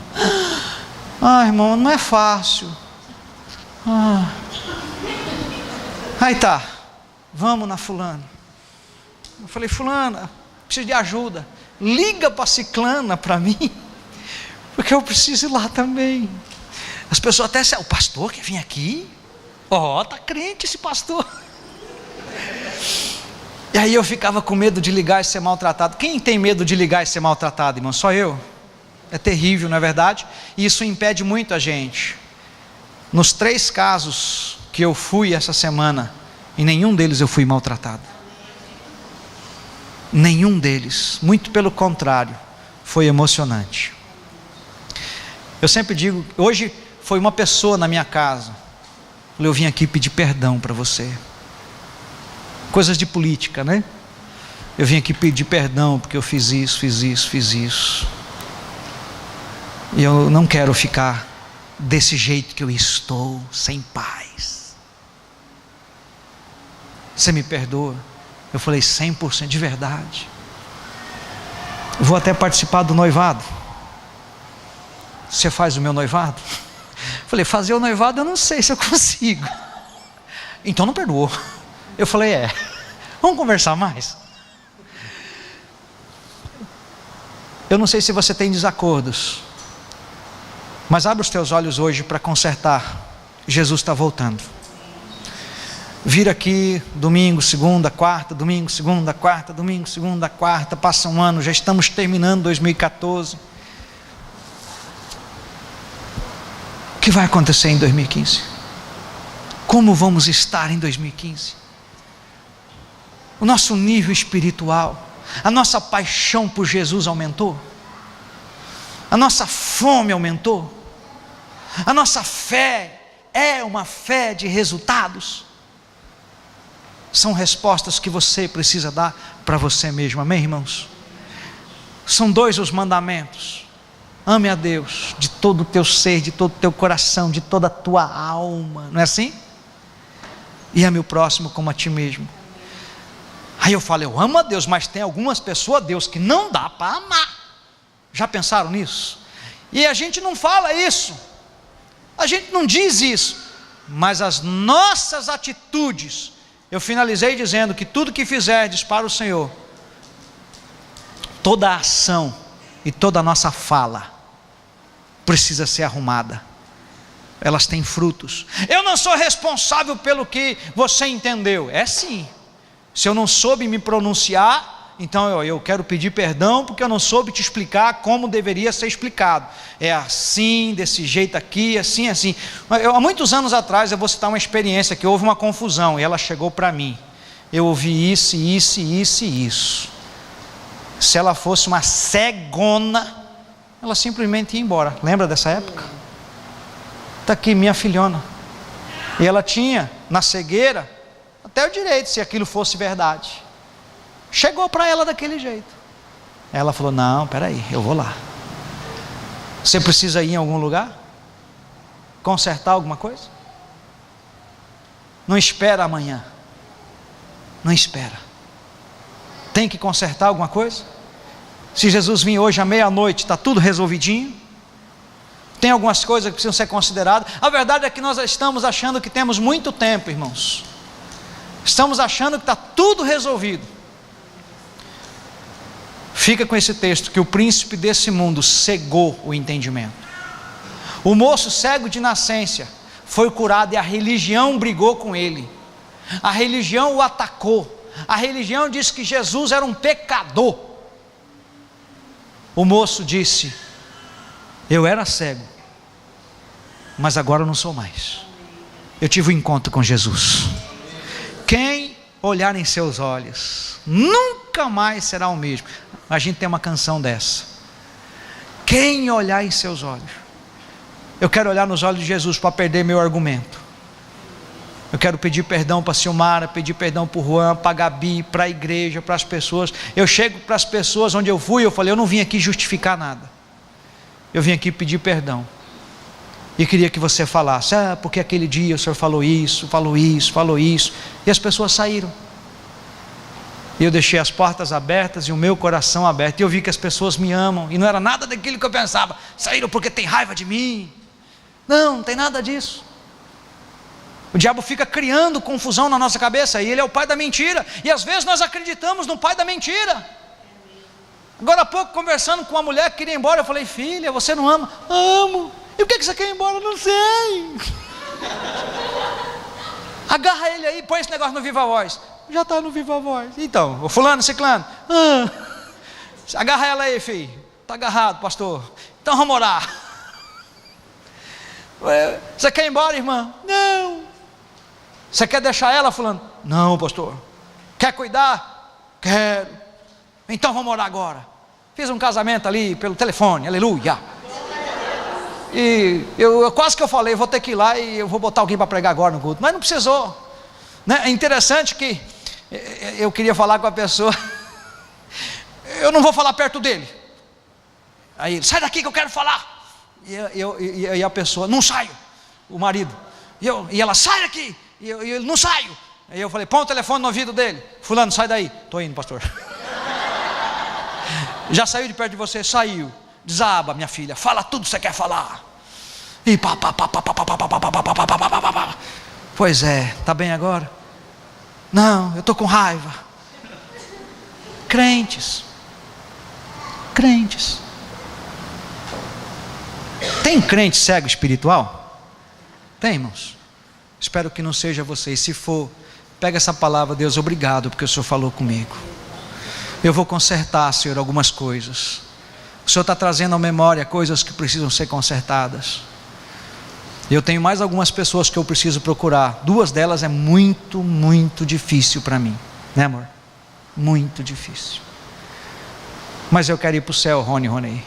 irmão, não é fácil. Aí tá, vamos na fulana. Eu falei: fulana, preciso de ajuda, liga para ciclana para mim, porque eu preciso ir lá também. As pessoas até o pastor quer vir aqui? Tá crente esse pastor. E aí eu ficava com medo de ligar e ser maltratado. Quem tem medo de ligar e ser maltratado, irmão? Só eu? É terrível, não é verdade? E isso impede muito a gente. Nos 3 casos que eu fui essa semana, em nenhum deles eu fui maltratado. Nenhum deles, muito pelo contrário, foi emocionante. Eu sempre digo, hoje foi uma pessoa na minha casa, eu vim aqui pedir perdão para você. Coisas de política, né? Eu vim aqui pedir perdão porque eu fiz isso. E eu não quero ficar desse jeito que eu estou, sem paz. Você me perdoa? Eu falei 100% de verdade. Vou até participar do noivado. Você faz o meu noivado? Eu falei: fazer o noivado eu não sei se eu consigo. Então não perdoou. Eu falei: vamos conversar mais. Eu não sei se você tem desacordos, mas abre os teus olhos hoje para consertar. Jesus está voltando. Vir aqui domingo, segunda, quarta, domingo, segunda, quarta, domingo, segunda, quarta, passa um ano, já estamos terminando 2014. O que vai acontecer em 2015? Como vamos estar em 2015? O nosso nível espiritual, a nossa paixão por Jesus aumentou? A nossa fome aumentou? A nossa fé é uma fé de resultados? São respostas que você precisa dar para você mesmo, amém, irmãos? São 2 os mandamentos: ame a Deus de todo o teu ser, de todo o teu coração, de toda a tua alma, não é assim? E ame o próximo como a ti mesmo. Aí eu falo: eu amo a Deus, mas tem algumas pessoas, Deus, que não dá para amar. Já pensaram nisso? E a gente não fala isso, a gente não diz isso, mas as nossas atitudes. Eu finalizei dizendo que tudo que fizerdes para o Senhor, toda a ação e toda a nossa fala precisa ser arrumada. Elas têm frutos. Eu não sou responsável pelo que você entendeu. É sim. Se eu não soube me pronunciar, então eu quero pedir perdão porque eu não soube te explicar como deveria ser explicado. É assim, desse jeito aqui, assim. Há muitos anos atrás, eu vou citar uma experiência que houve uma confusão e ela chegou para mim. Eu ouvi isso. Se ela fosse uma cegona, ela simplesmente ia embora. Lembra dessa época? Está aqui minha filhona. E ela tinha, na cegueira, até o direito, se aquilo fosse verdade. Chegou para ela daquele jeito. Ela falou: não, peraí, eu vou lá. Você precisa ir em algum lugar? Consertar alguma coisa? Não espera amanhã. Não espera. Tem que consertar alguma coisa? Se Jesus vir hoje à meia-noite, está tudo resolvidinho? Tem algumas coisas que precisam ser consideradas. A verdade é que nós estamos achando que temos muito tempo, irmãos. Estamos achando que está tudo resolvido. Fica com esse texto: que o príncipe desse mundo cegou o entendimento. O moço cego de nascença foi curado e a religião brigou com ele. A religião o atacou. A religião disse que Jesus era um pecador. O moço disse: eu era cego, mas agora eu não sou mais. Eu tive um encontro com Jesus. Quem olhar em seus olhos nunca mais será o mesmo. A gente tem uma canção dessa: quem olhar em seus olhos. Eu quero olhar nos olhos de Jesus para perder meu argumento. Eu quero pedir perdão para a Silmara, pedir perdão para o Juan, para a Gabi, para a igreja, para as pessoas. Eu chego para as pessoas onde eu fui, eu falei, eu não vim aqui justificar nada. Eu vim aqui pedir perdão. E queria que você falasse, porque aquele dia o senhor falou isso, falou isso, falou isso. E as pessoas saíram. E eu deixei as portas abertas e o meu coração aberto. E eu vi que as pessoas me amam. E não era nada daquilo que eu pensava. Saíram porque tem raiva de mim. Não tem nada disso. O diabo fica criando confusão na nossa cabeça, e ele é o pai da mentira, e às vezes nós acreditamos no pai da mentira. Agora há pouco, conversando com uma mulher que queria ir embora, eu falei, filha, você não ama? Amo. E por que você quer ir embora? Não sei. Agarra ele aí, põe esse negócio no Viva Voz. Já está no Viva Voz. Então, o fulano, ciclano, agarra ela aí, filho. Está agarrado, pastor. Então vamos orar. Você quer ir embora, irmã? Não. Você quer deixar ela, fulano? Não, pastor. Quer cuidar? Quero. Então vamos orar agora. Fiz um casamento ali pelo telefone, aleluia. E eu quase que eu falei, vou ter que ir lá e eu vou botar alguém para pregar agora no culto. Mas não precisou, né? É interessante que eu queria falar com a pessoa, eu não vou falar perto dele. Aí ele, sai daqui que eu quero falar. E a pessoa, não saio, o marido. E ela, sai daqui. E ele, não saio. Aí eu falei, põe o telefone no ouvido dele. Fulano, sai daí. Estou indo, pastor. Já saiu de perto de você? Saiu. Desaba, minha filha, fala tudo que você quer falar. E pá. Pois é, está bem agora? Não, eu estou com raiva. Crentes. Tem crente cego espiritual? Tem, irmãos? Espero que não seja você. E se for, pega essa palavra, Deus, obrigado, porque o Senhor falou comigo. Eu vou consertar, Senhor, algumas coisas. O Senhor está trazendo à memória coisas que precisam ser consertadas. Eu tenho mais algumas pessoas que eu preciso procurar. 2 delas é muito, muito difícil para mim, né, amor? Muito difícil. Mas eu quero ir para o céu, Rony.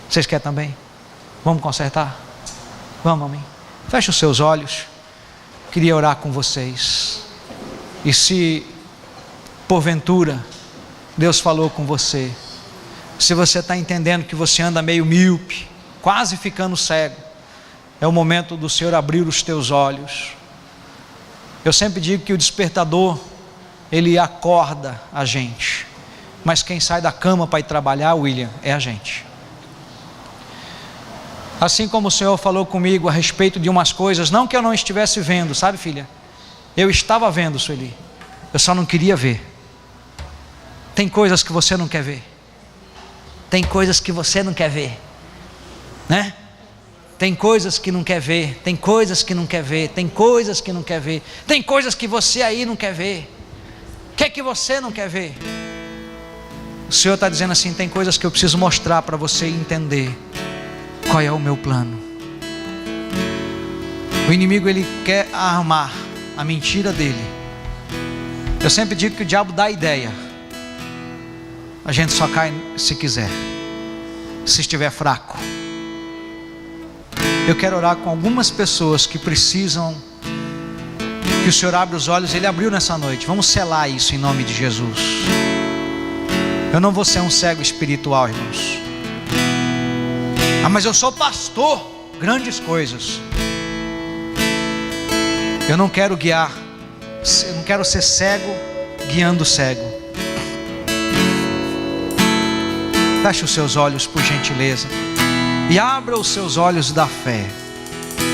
Vocês querem também? Vamos consertar? Vamos, amém? Feche os seus olhos. Queria orar com vocês. E se porventura Deus falou com você, se você está entendendo que você anda meio míope, quase ficando cego, é o momento do Senhor abrir os teus olhos. Eu sempre digo que o despertador, ele acorda a gente, mas quem sai da cama para ir trabalhar, William, é a gente. Assim como o Senhor falou comigo a respeito de umas coisas, não que eu não estivesse vendo, sabe, filha? Eu estava vendo, Sueli, eu só não queria ver. Tem coisas que você não quer ver. Tem coisas que você não quer ver, né? Tem coisas que não quer ver, tem coisas que não quer ver, tem coisas que não quer ver, tem coisas que você aí não quer ver. O que é que você não quer ver? O Senhor está dizendo assim, tem coisas que eu preciso mostrar para você entender qual é o meu plano. O inimigo, ele quer armar a mentira dele. Eu sempre digo que o diabo dá ideia, a gente só cai se quiser, se estiver fraco. Eu quero orar com algumas pessoas que precisam que o Senhor abra os olhos. Ele abriu nessa noite. Vamos selar isso em nome de Jesus. Eu não vou ser um cego espiritual, irmãos. Mas eu sou pastor. Grandes coisas. Eu não quero guiar, eu não quero ser cego guiando o cego. Feche os seus olhos, por gentileza, e abra os seus olhos da fé.